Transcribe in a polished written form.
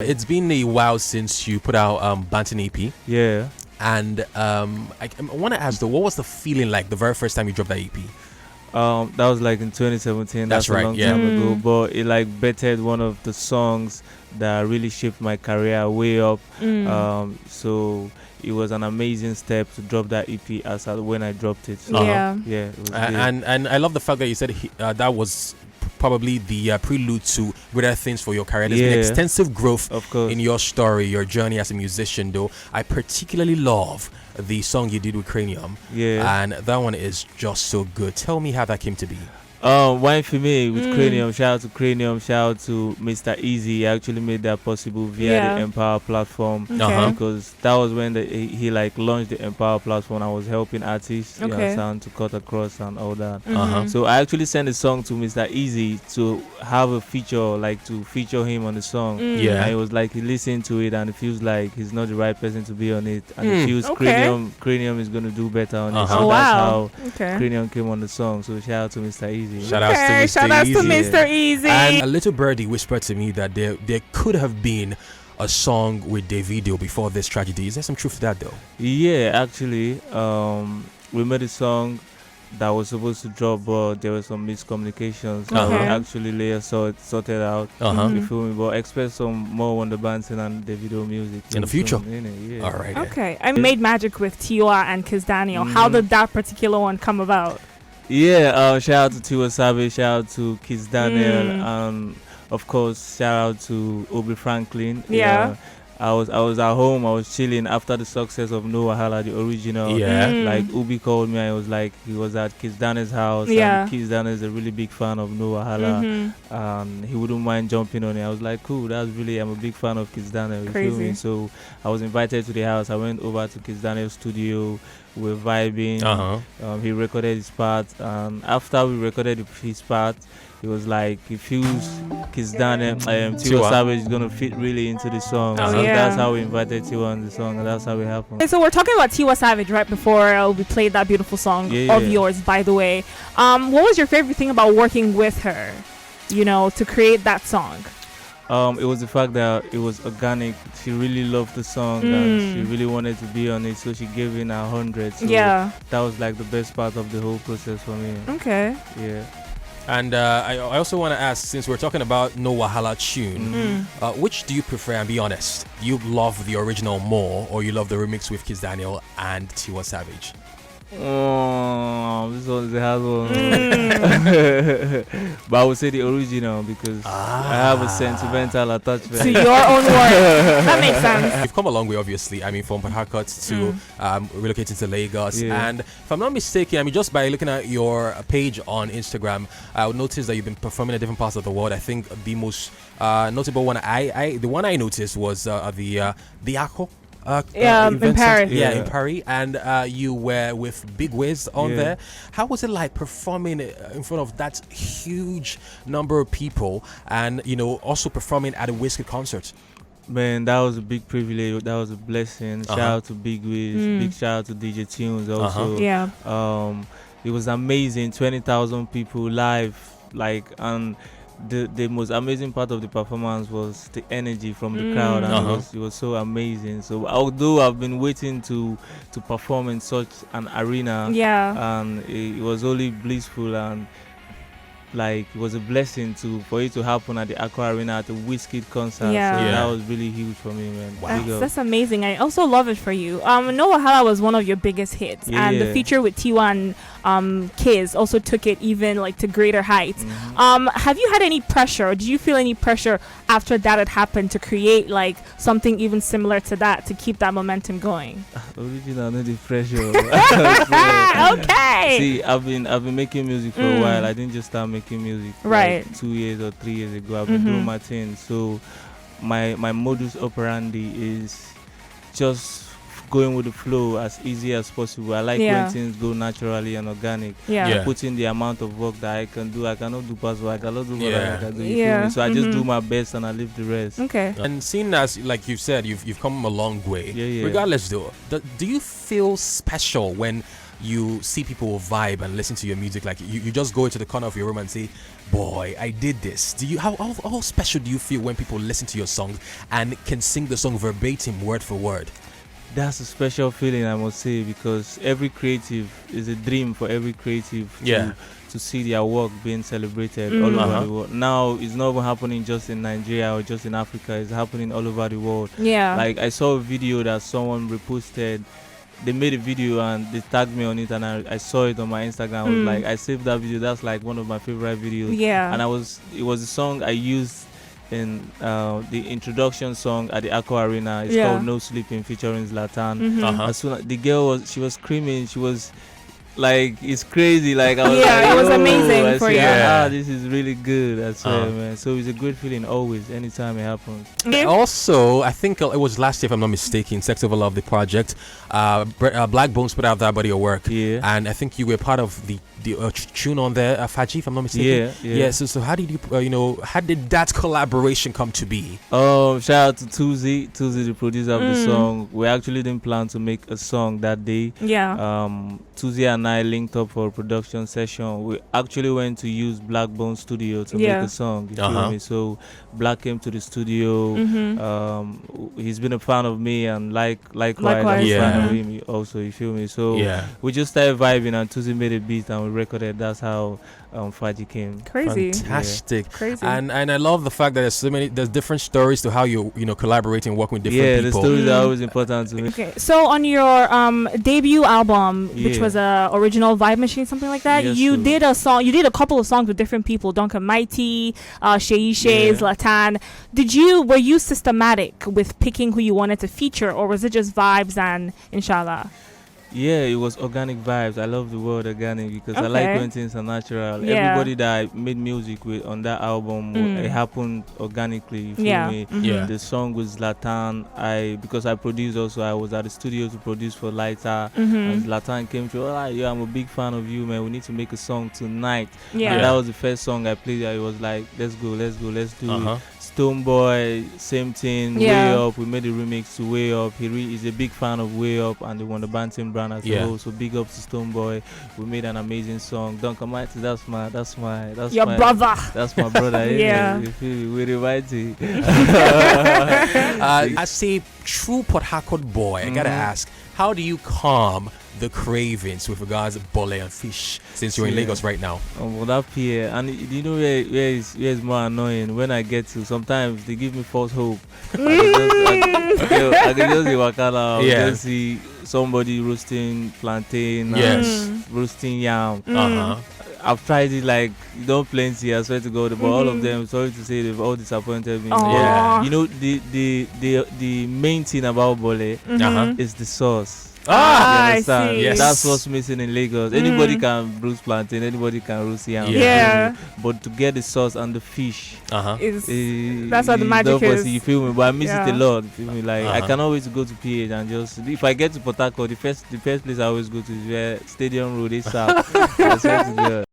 It's been a while since you put out Banton EP. Yeah. And I want to ask though, what was the feeling like the very first time you dropped that EP? That was like in 2017. That's right, a long yeah. time ago. But it like bettered one of the songs that really shaped my career way up. So it was an amazing step to drop that EP when I dropped it. So, Yeah. yeah. It was And I love the fact that you said that was probably the prelude to greater things for your career. There's been extensive growth of course. in your story, your journey as a musician, though. I particularly love the song you did with Cranium. Yeah. And that one is just so good. Tell me how that came to be. Wine for me with Cranium. Shout out to Cranium. Shout out to Mr. Easy. He actually made that possible via the Empower platform. Because that was when he like launched the Empower platform. I was helping artists you understand, to cut across and all that. So I actually sent a song to Mr. Easy to have a feature, like to feature him on the song. Yeah. And it was like he listened to it and it feels like he's not the right person to be on it. And it feels Cranium is gonna do better on it. So that's how Cranium came on the song. So shout out to Mr. Easy. Shout out to Mr. Easy. And a little birdie whispered to me that there could have been a song with Davido before this tragedy. Is there some truth to that though? Yeah, actually, we made a song that was supposed to drop, but there were some miscommunications. We actually later sorted out. You feel me? But expect some more Wonder Banton and Davido music in the future. All right. Okay. I made magic with Tiwa and Kiss Daniel. How did that particular one come about? Yeah, shout out to Tiwa Savage, shout out to Kiss Daniel, and of course shout out to Obi Franklin. I was at home, I was chilling after the success of No Wahala, the original. Like Obi called me and it was like he was at Kiss Daniel's house. And Kiss Daniel is a really big fan of No Wahala. And he wouldn't mind jumping on it. I was like, cool, I'm a big fan of Kiss Daniel. You feel me? So I was invited to the house. I went over to Kiss Daniel's studio. We were vibing. He recorded his part, and after we recorded his part, it was like he feels Kiss Daniel, Tiwa Savage is gonna fit really into the song. So that's how we invited Tiwa on the song, and that's how it happened. Okay, so we're talking about Tiwa Savage right before we played that beautiful song of yours, by the way. What was your favorite thing about working with her? To create that song. It was the fact that it was organic. She really loved the song and she really wanted to be on it, so she gave in 100. So that was like the best part of the whole process for me. Okay. Yeah. And I also want to ask, since we're talking about No Wahala tune, which do you prefer? And be honest, you love the original more, or you love the remix with Kiss Daniel and Tiwa Savage? Oh, this one is a hard one. But I would say the original because I have a sentimental attachment to your own work. That makes sense. You've come a long way, obviously. I mean, from Port Harcourt to relocating to Lagos. And if I'm not mistaken, I mean, just by looking at your page on Instagram, I would notice that you've been performing in different parts of the world. I think the most notable one the one I noticed was the Accor. In Paris. In Paris, and you were with Big Wiz on there. How was it like performing in front of that huge number of people, and also performing at a Wizkid concert? Man, that was a big privilege. That was a blessing. Shout out to Big Wiz. Big shout out to DJ Tunez also. It was amazing. 20,000 people live, and the most amazing part of the performance was the energy from the crowd, and it was so amazing. So although I've been waiting to perform in such an arena, and it was only blissful, and like it was a blessing for it to happen at the Accor Arena at the Wizkid concert. So that was really huge for me, man. Wow. That's amazing. I also love it for you. No Wahala was one of your biggest hits, and the feature with Tiwa and Kiz also took it even like to greater heights. Have you had any pressure, or did you feel any pressure after that had happened to create like something even similar to that to keep that momentum going? Original, no the pressure. Okay. See, I've been making music for a while. I didn't just start making music like 2 years or 3 years ago. I've been doing my thing. So my modus operandi is just going with the flow as easy as possible. I like when things go naturally and organic. Put in the amount of work that I can do. I cannot do past work. I cannot do what I can do. You feel me? So I just do my best and I leave the rest. Okay. And seeing as, like you've said, you've come a long way. Regardless though, do you feel special when you see people vibe and listen to your music, like you just go into the corner of your room and say, boy, I did this. Do you how special do you feel when people listen to your songs and can sing the song verbatim, word for word? That's a special feeling, I must say, because every creative is a dream for every creative to see their work being celebrated all over the world. Now it's not even happening just in Nigeria or just in Africa, it's happening all over the world. Like I saw a video that someone reposted. They made a video and they tagged me on it, and I saw it on my Instagram. I was like, I saved that video. That's like one of my favorite videos. And it was a song I used in the introduction song at the Accor Arena. It's called No Sleeping, featuring Zlatan. As soon as the girl she was screaming, she was like, it's crazy. Like I was it was amazing for you. This is really good. That's man. So it's a great feeling always, anytime it happens. Also, I think it was last year, if I'm not mistaken, Sex Over Love, the project. Blackbone put out that body of work. And I think you were part of the tune on there, Faji, if I'm not mistaken. So how did you how did that collaboration come to be? Shout out to Tuzi, the producer of the song. We actually didn't plan to make a song that day. Tuzi and I linked up for a production session. We actually went to use Blackbone studio to make a song. You feel me? So Black came to the studio. He's been a fan of me, and likewise. I'm a fan of him also. You feel me? So we just started vibing, and Tuzi made a beat and we recorded. That's how Faji came. Crazy. Fantastic. Crazy. And I love the fact that there's different stories to how you collaborating, working with different people. The stories are always important to me. Okay, so on your debut album, which was a original Vibe Machine, something like that, you did a couple of songs with different people, Duncan Mighty, Shei Zlatan. Were you systematic with picking who you wanted to feature, or was it just vibes and inshallah? Yeah, it was organic vibes. I love the word organic because I like when things are natural. Everybody that I made music with on that album, it happened organically. You feel me? The song with Zlatan, because I produced also, I was at the studio to produce for Lighter, and Zlatan came to, I'm a big fan of you, man. We need to make a song tonight. And that was the first song I played. It was like, let's go, let's do it. Stoneboy, same thing, Way Up. We made a remix to Way Up. He's a big fan of Way Up and the 1DA Banton brand as well. So big up to Stoneboy. We made an amazing song. Duncan Mighty, that's my brother. That's my brother. You feel me? We're mighty. As a true Port Harcourt boy, I gotta ask, how do you calm the cravings with regards to bole and fish, since you're in Lagos right now? Well, that here, and you know where is more annoying? When I get to, sometimes they give me false hope. I can just see Wahala, just see somebody roasting plantain, roasting yam. I've tried it like plenty, I swear to God, but all of them, sorry to say, they've all disappointed me. You know, the main thing about bole is the sauce. I see. Yes. That's what's missing in Lagos. Anybody can roast plantain, anybody can roast yam. But to get the sauce and the fish, that's what the magic is. You feel me? But I miss it a lot. You feel me? Like I can always go to PH and just, if I get to Port Harcourt, the first place I always go to is where Stadium Road is. I swear to God.